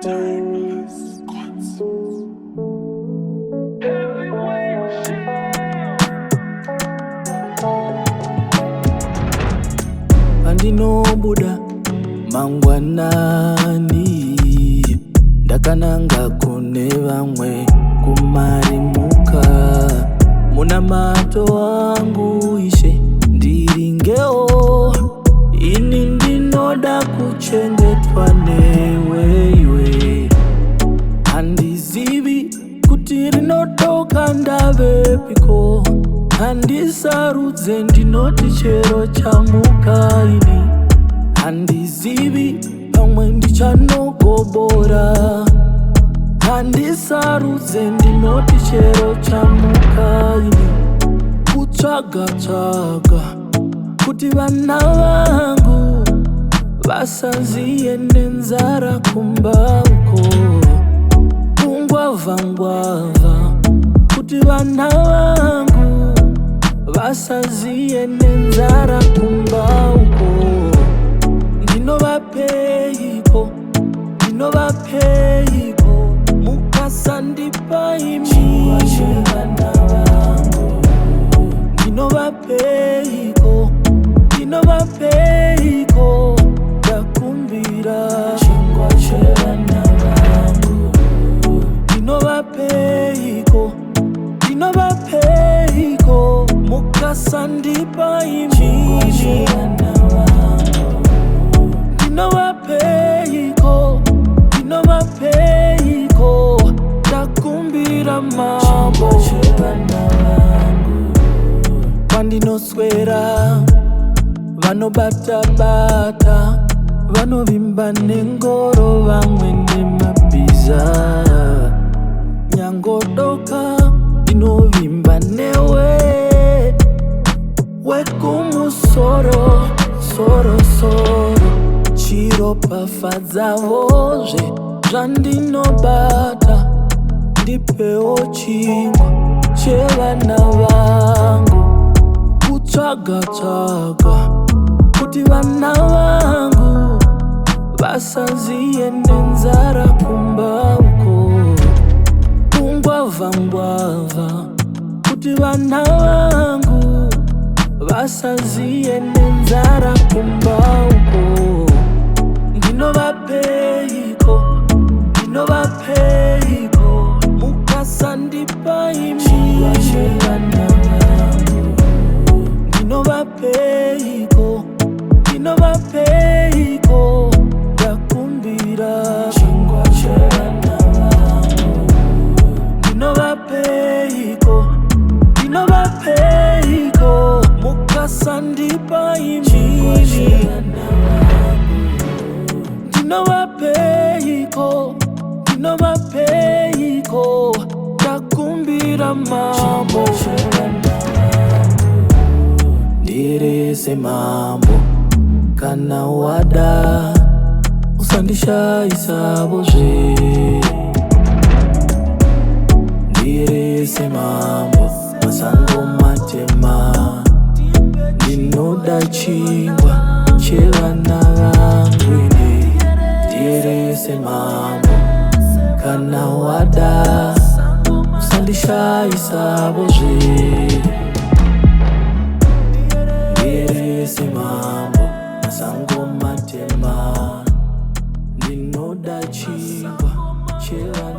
Timeless Concepts. Andinobuda mangwanani ndakananga kune vamwe kumarimuka. Muna mato wangu ishe ndiringewo, ini ndinoda kuchengetwa newe iwe. Handizivi kuti rinotoka ndavepiko, handisarudze ndinoti chero chamuka ini. Handizivi pamwe ndichanogobora, handisarudze ndinoti chero chamuka ini. Kutsvaga kuti vana vangu vasaziye nenzara kumba uko. Kungwavha kuti vana vangu vasaziye nenzara kumba uko. Ndinovapeiko mukasandipa imi vana vangu. Ndinovapeiko ndakumbira chingwa chevana vangu. Ndinovapeiko mukasandipa imi vana vangu. Ndinovapeiko ndakumbira mambo chevana vangu. Pandinoswera vanobata-bata, vanovimba nengoro, vamwe nemabhiza. Nyangodoka ndinovimba newe, wekumusoro soro. Chiropafadzavozve zvandinobata, ndipewo chingwa chevana vangu. Kutsvaga kuti vana vangu vasaziye nenzara kumba uko. Kungwavha kuti vana vangu vasaziye nenzara kumba uko. Ndinovapeiko mukasandipa imi vana vangu. Ndinovapeiko ndakumbira chingwa chevana vangu. Ndinovapeiko mukasandipa imi vana vangu. Ndinovapeiko ndakumbira mambo chevana vangu. Ndirese mambo kana wada, usandishayisavozve. Ndirese mambo masango matema, ndinoda chingwa chevana vangu ine. Ndirese mambo kana wada, usandishayisavozve. Ndirese mambo masango matema, ndinoda chingwa chevana